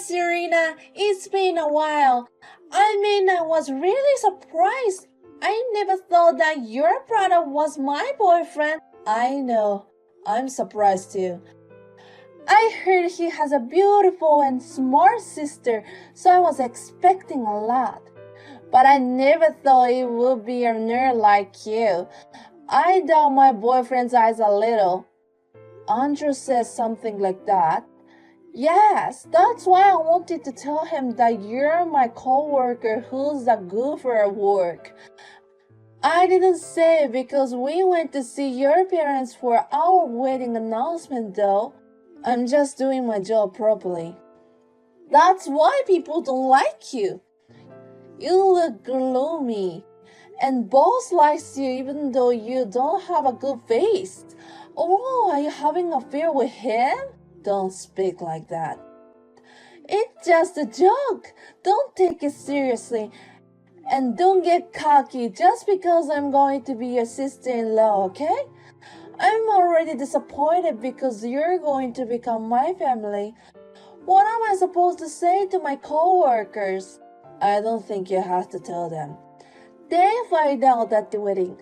Serena, it's been a while. I was really surprised. I never thought that your brother was my boyfriend. I know. I'm surprised too. I heard he has a beautiful and smart sister, so I was expecting a lot. But I never thought it would be a nerd like you. I doubt my boyfriend's eyes a little. Andrew says something like that. Yes, that's why I wanted to tell him that you're my coworker who's a goofer at work. I didn't say it because we went to see your parents for our wedding announcement though. I'm just doing my job properly. That's why people don't like you. You look gloomy. And boss likes you even though you don't have a good face. Oh, are you having an affair with him? Don't speak like that. It's just a joke. Don't take it seriously. And don't get cocky just because I'm going to be your sister-in-law, okay? I'm already disappointed because you're going to become my family. What am I supposed to say to my coworkers? I don't think you have to tell them. They find out at the wedding.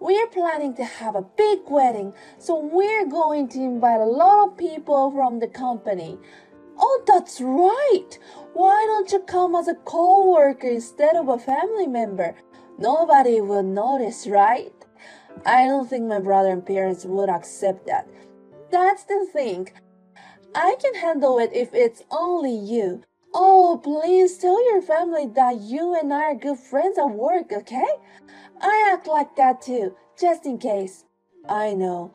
We're planning to have a big wedding, so we're going to invite a lot of people from the company. Oh, that's right! Why don't you come as a co-worker instead of a family member? Nobody will notice, right? I don't think my brother and parents would accept that. That's the thing. I can handle it if it's only you. Oh, please tell your family that you and I are good friends at work, okay? I act like that too, just in case. I know.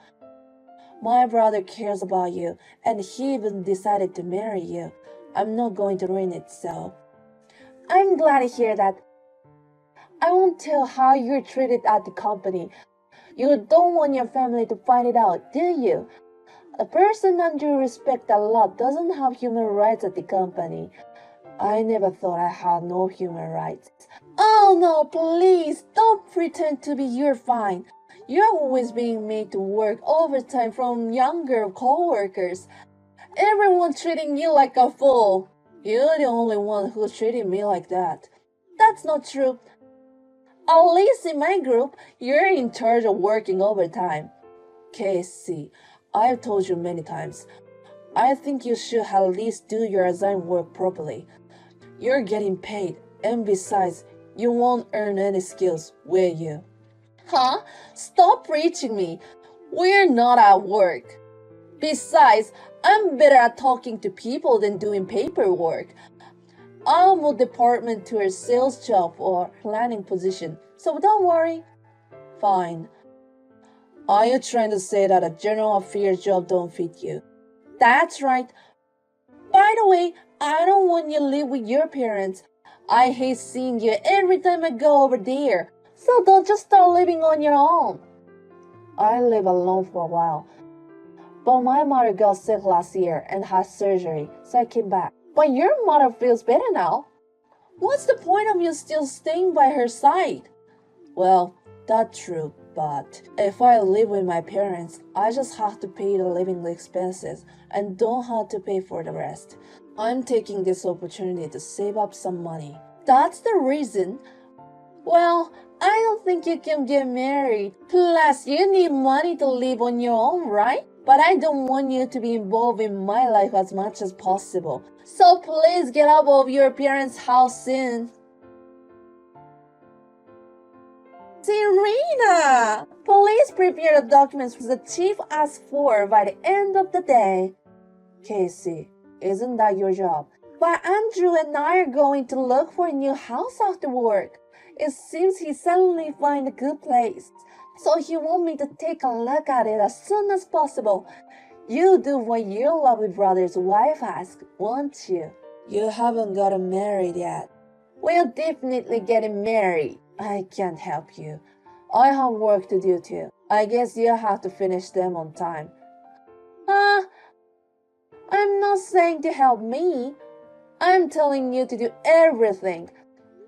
My brother cares about you, and he even decided to marry you. I'm not going to ruin it, so. I'm glad to hear that. I won't tell how you're treated at the company. You don't want your family to find it out, do you? A person that you respect a lot doesn't have human rights at the company. I never thought I had no human rights. Oh no, please, don't pretend to be you're fine. You're always being made to work overtime from younger co-workers. Everyone's treating you like a fool. You're the only one who treated me like that. That's not true. At least in my group, you're in charge of working overtime. Casey, I've told you many times. I think you should at least do your assigned work properly. You're getting paid, and besides, you won't earn any skills, will you? Huh? Stop preaching me. We're not at work. Besides, I'm better at talking to people than doing paperwork. I'll move department to a sales job or planning position, so don't worry. Fine. Are you trying to say that a general affairs job don't fit you? That's right. By the way, I don't want you to live with your parents. I hate seeing you every time I go over there. So don't just start living on your own. I lived alone for a while. But my mother got sick last year and had surgery, so I came back. But your mother feels better now. What's the point of you still staying by her side? Well, that's true, but if I live with my parents, I just have to pay the living expenses and don't have to pay for the rest. I'm taking this opportunity to save up some money. That's the reason. Well, I don't think you can get married. Plus, you need money to live on your own, right? But I don't want you to be involved in my life as much as possible. So please get out of your parents' house soon. Serena! Please prepare the documents the chief asked for by the end of the day. Casey, isn't that your job? But Andrew and I are going to look for a new house after work. It seems he suddenly found a good place, so he wants me to take a look at it as soon as possible. You do what your lovely brother's wife asks, won't you? You haven't gotten married yet. We're definitely getting married. I can't help you. I have work to do too. I guess you have to finish them on time. I'm not saying to help me. I'm telling you to do everything.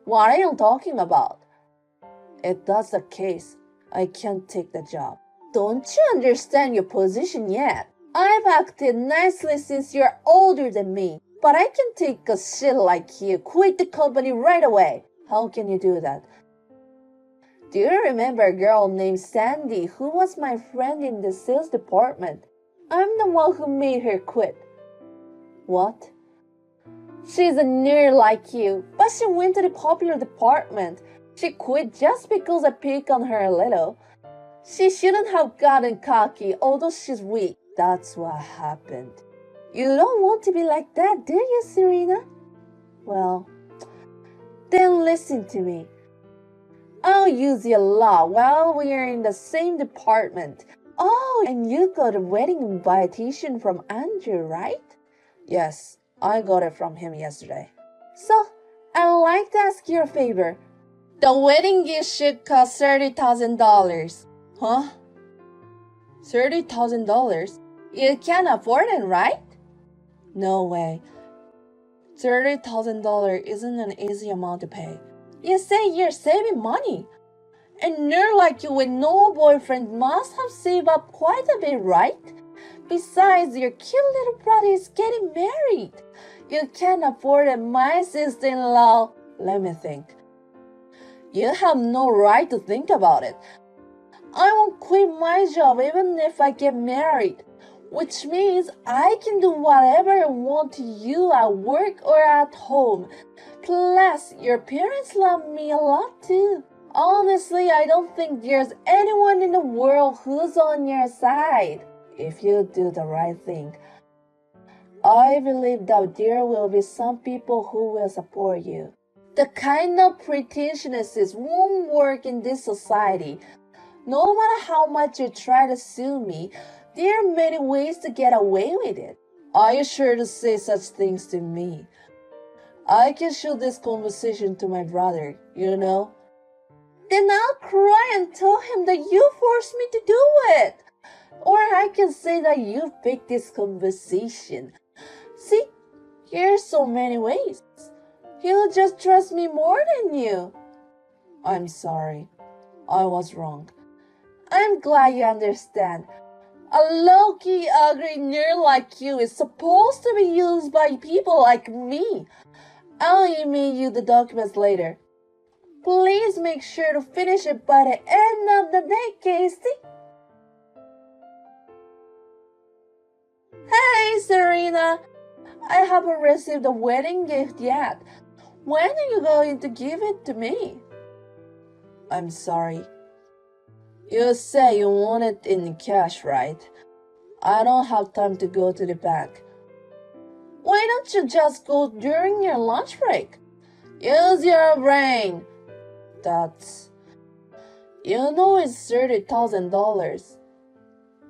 What are you talking about? If that's the case, I can't take the job. Don't you understand your position yet? I've acted nicely since you're older than me. But I can take a shit like you, quit the company right away. How can you do that? Do you remember a girl named Sandy who was my friend in the sales department? I'm the one who made her quit. What? She's a nerd like you, but she went to the popular department. She quit just because I picked on her a little. She shouldn't have gotten cocky, although she's weak. That's what happened. You don't want to be like that, do you, Serena? Well, then listen to me. I'll use you a lot while we're in the same department. Oh, and you got a wedding invitation from Andrew, right? Yes, I got it from him yesterday. So, I'd like to ask you a favor. The wedding gift should cost $30,000. Huh? $30,000? You can't afford it, right? No way. $30,000 isn't an easy amount to pay. You say you're saving money. A nerd like you with no boyfriend must have saved up quite a bit, right? Besides, your cute little brother is getting married. You can't afford it, my sister-in-law. Let me think. You have no right to think about it. I won't quit my job even if I get married, which means I can do whatever I want to you at work or at home. Plus, your parents love me a lot too. Honestly, I don't think there's anyone in the world who's on your side. If you do the right thing, I believe that there will be some people who will support you. The kind of pretentiousness won't work in this society. No matter how much you try to sue me, there are many ways to get away with it. Are you sure to say such things to me? I can show this conversation to my brother, you know? Then I'll cry and tell him that you forced me to do it. Or I can say that you picked this conversation. See, here's so many ways. He'll just trust me more than you. I'm sorry. I was wrong. I'm glad you understand. A low-key ugly nerd like you is supposed to be used by people like me. I'll email you the documents later. Please make sure to finish it by the end of the day, Casey. Hey, Serena. I haven't received a wedding gift yet. When are you going to give it to me? I'm sorry. You say you want it in cash, right? I don't have time to go to the bank. Why don't you just go during your lunch break? Use your brain. You know it's $30,000.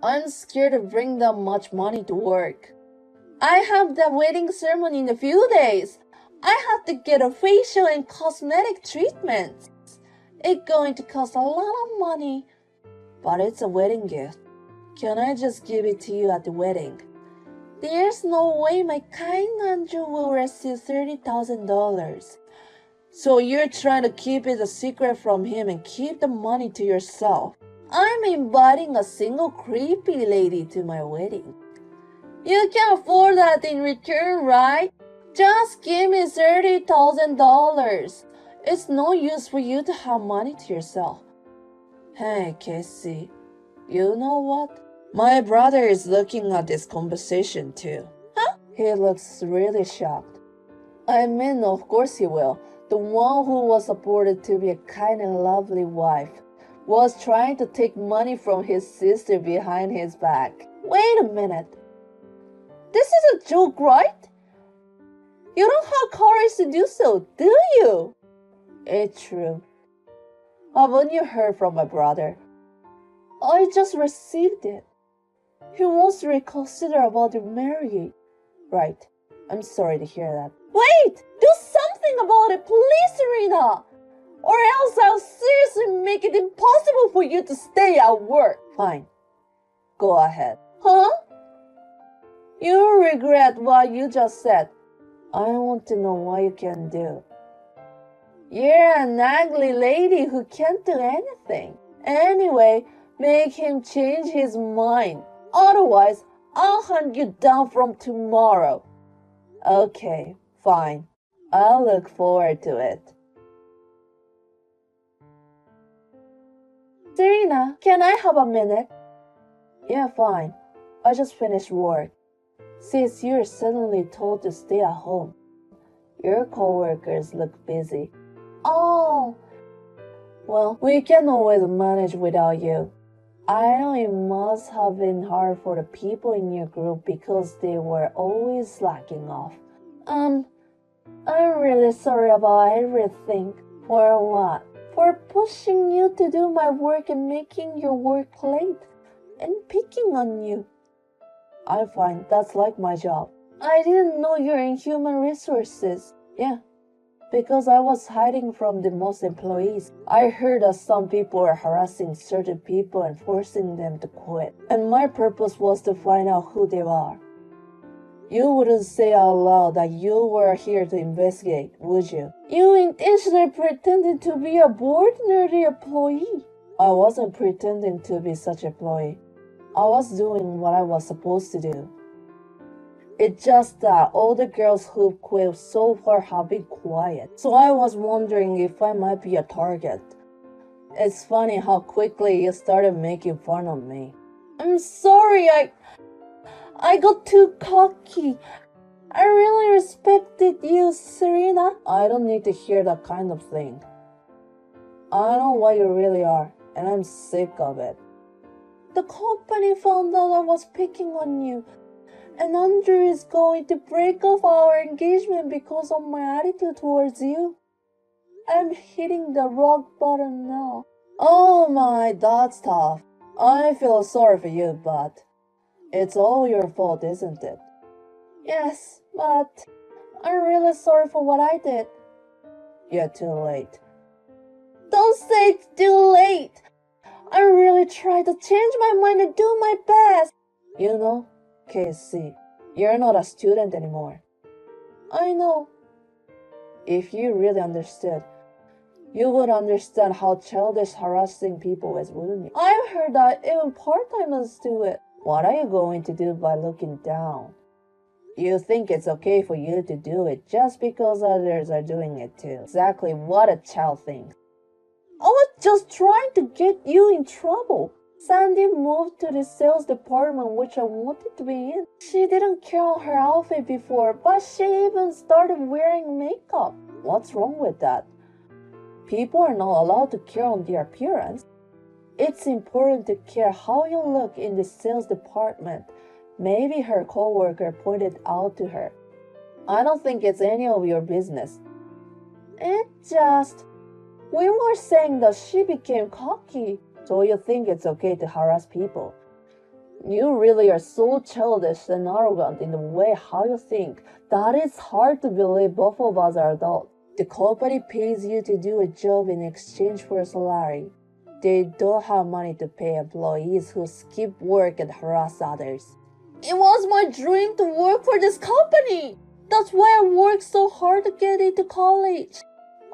I'm scared to bring that much money to work. I have the wedding ceremony in a few days. I have to get a facial and cosmetic treatments. It's going to cost a lot of money. But it's a wedding gift. Can I just give it to you at the wedding? There's no way my kind Andrew will receive $30,000. So you're trying to keep it a secret from him and keep the money to yourself. I'm inviting a single creepy lady to my wedding. You can afford that in return, right? Just give me $30,000. It's no use for you to have money to yourself. Hey, Casey, you know what? My brother is looking at this conversation too. Huh? He looks really shocked. I mean, of course he will. The one who was supported to be a kind and lovely wife was trying to take money from his sister behind his back. Wait a minute. This is a joke, right? You don't have courage to do so, do you? It's true. Haven't you heard from my brother? I just received it. He wants to reconsider about the marriage. Right. I'm sorry to hear that. Wait! Do something about it, please, Serena! Or else I'll seriously make it impossible for you to stay at work. Fine. Go ahead. Huh? You'll regret what you just said. I want to know what you can do. You're an ugly lady who can't do anything. Anyway, make him change his mind. Otherwise, I'll hunt you down from tomorrow. Okay, fine. I'll look forward to it. Serena, can I have a minute? Yeah, fine. I just finished work. Since you're suddenly told to stay at home, your coworkers look busy. Oh, well, we can always manage without you. I know it must have been hard for the people in your group because they were always slacking off. Um, I'm really sorry about everything. For what? For pushing you to do my work and making your work late and picking on you. I'm fine, that's like my job. I didn't know you're in human resources. Yeah, because I was hiding from the most employees. I heard that some people are harassing certain people and forcing them to quit. And my purpose was to find out who they are. You wouldn't say out loud that you were here to investigate, would you? You intentionally pretended to be a ordinary employee. I wasn't pretending to be such an employee. I was doing what I was supposed to do. It's just that all the girls who quit so far have been quiet. So I was wondering if I might be a target. It's funny how quickly you started making fun of me. I'm sorry, I got too cocky. I really respected you, Serena. I don't need to hear that kind of thing. I know what you really are, and I'm sick of it. The company found out I was picking on you, and Andrew is going to break off our engagement because of my attitude towards you. I'm hitting the rock bottom now. Oh my, that's tough. I feel sorry for you, but it's all your fault, isn't it? Yes, but I'm really sorry for what I did. You're too late. Don't say it's too late. I really tried to change my mind and do my best. You know, Casey, you're not a student anymore. I know. If you really understood, you would understand how childish harassing people is, wouldn't you? I've heard that even part-timers do it. What are you going to do by looking down? You think it's okay for you to do it just because others are doing it too. Exactly what a child thinks. I was just trying to get you in trouble. Sandy moved to the sales department, which I wanted to be in. She didn't care on her outfit before, but she even started wearing makeup. What's wrong with that? People are not allowed to care on their appearance. It's important to care how you look in the sales department. Maybe her coworker pointed out to her. I don't think it's any of your business. We were saying that she became cocky, so you think it's okay to harass people. You really are so childish and arrogant in the way how you think that it's hard to believe both of us are adults. The company pays you to do a job in exchange for a salary. They don't have money to pay employees who skip work and harass others. It was my dream to work for this company. That's why I worked so hard to get into college.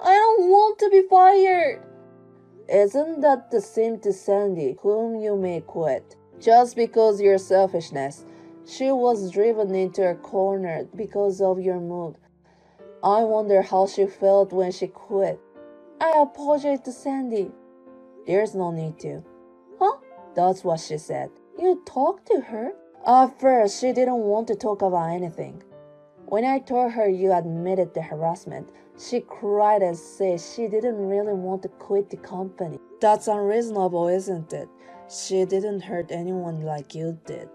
I don't want to be fired. Isn't that the same to Sandy, whom you may quit? Just because your selfishness. She was driven into a corner because of your mood. I wonder how she felt when she quit. I apologize to Sandy. There's no need to. Huh? That's what she said. You talked to her? At first, she didn't want to talk about anything. When I told her you admitted the harassment, she cried and said she didn't really want to quit the company. That's unreasonable, isn't it? She didn't hurt anyone like you did.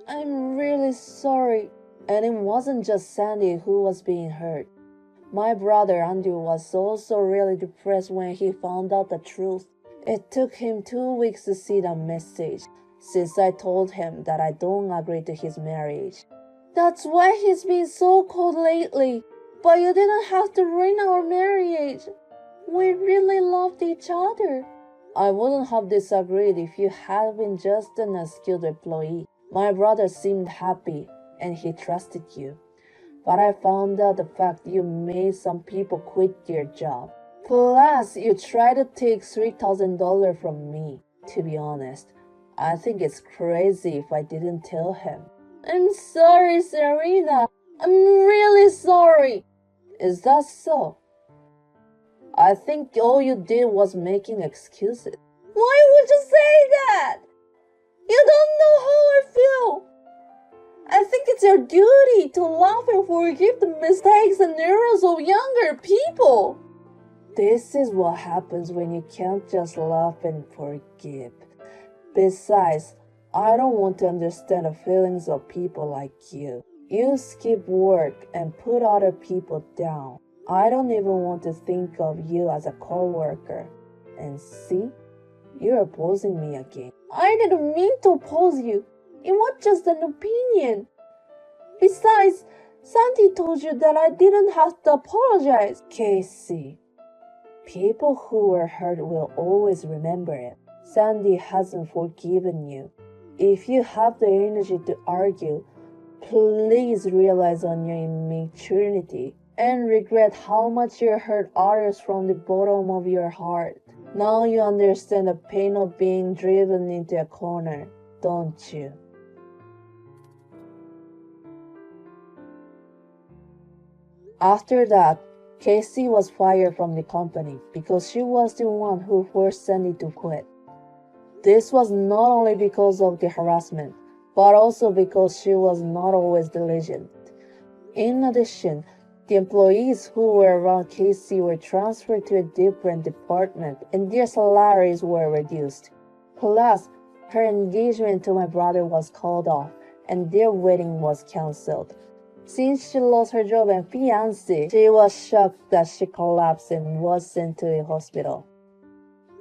I'm really sorry. And it wasn't just Sandy who was being hurt. My brother Andrew was also really depressed when he found out the truth. It took him 2 weeks to see that message, since I told him that I don't agree to his marriage. That's why he's been so cold lately. But you didn't have to ruin our marriage. We really loved each other. I wouldn't have disagreed if you had been just an unskilled employee. My brother seemed happy, and he trusted you. But I found out the fact you made some people quit their job. Plus, you tried to take $3,000 from me. To be honest, I think it's crazy if I didn't tell him. I'm sorry, Serena. I'm really sorry. Is that so? I think all you did was making excuses. Why would you say that? You don't know how I feel. I think it's your duty to laugh and forgive the mistakes and errors of younger people. This is what happens when you can't just laugh and forgive. Besides, I don't want to understand the feelings of people like you. You skip work and put other people down. I don't even want to think of you as a co-worker. And see, you're opposing me again. I didn't mean to oppose you. It was just an opinion. Besides, Sandy told you that I didn't have to apologize. Casey, people who were hurt will always remember it. Sandy hasn't forgiven you. If you have the energy to argue, please realize on your immaturity and regret how much you hurt others from the bottom of your heart. Now you understand the pain of being driven into a corner, don't you? After that, Casey was fired from the company because she was the one who forced Sandy to quit. This was not only because of the harassment, but also because she was not always diligent. In addition, the employees who were around Casey were transferred to a different department and their salaries were reduced. Plus, her engagement to my brother was called off and their wedding was cancelled. Since she lost her job and fiancé, she was shocked that she collapsed and was sent to a hospital.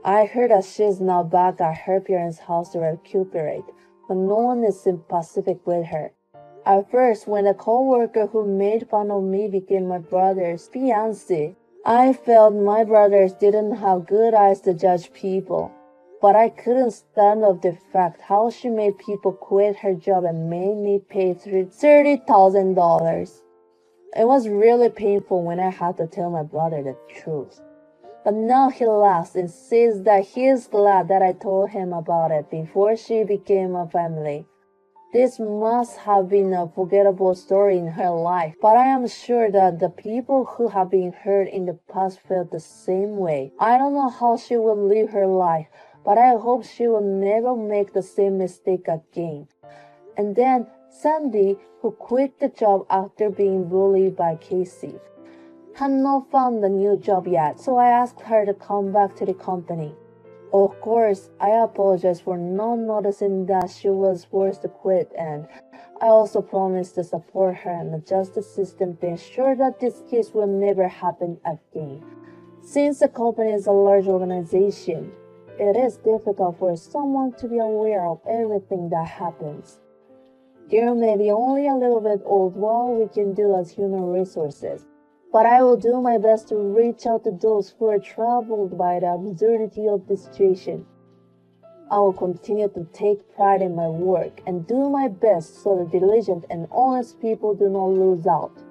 I heard that she is now back at her parents' house to recuperate, but no one is sympathetic with her. At first, when a co-worker who made fun of me became my brother's fiancé, I felt my brothers didn't have good eyes to judge people. But I couldn't stand up the fact how she made people quit her job and made me pay $30,000. It was really painful when I had to tell my brother the truth. But now he laughs and says that he is glad that I told him about it before she became a family. This must have been a forgettable story in her life, but I am sure that the people who have been hurt in the past felt the same way. I don't know how she will live her life, but I hope she will never make the same mistake again. And then Sandy, who quit the job after being bullied by Casey, had not found a new job yet, so I asked her to come back to the company. Of course, I apologized for not noticing that she was forced to quit, and I also promised to support her and adjust the system to ensure that this case will never happen again. Since the company is a large organization, it is difficult for someone to be aware of everything that happens. There may be only a little bit of what we can do as human resources, but I will do my best to reach out to those who are troubled by the absurdity of the situation. I will continue to take pride in my work and do my best so the diligent and honest people do not lose out.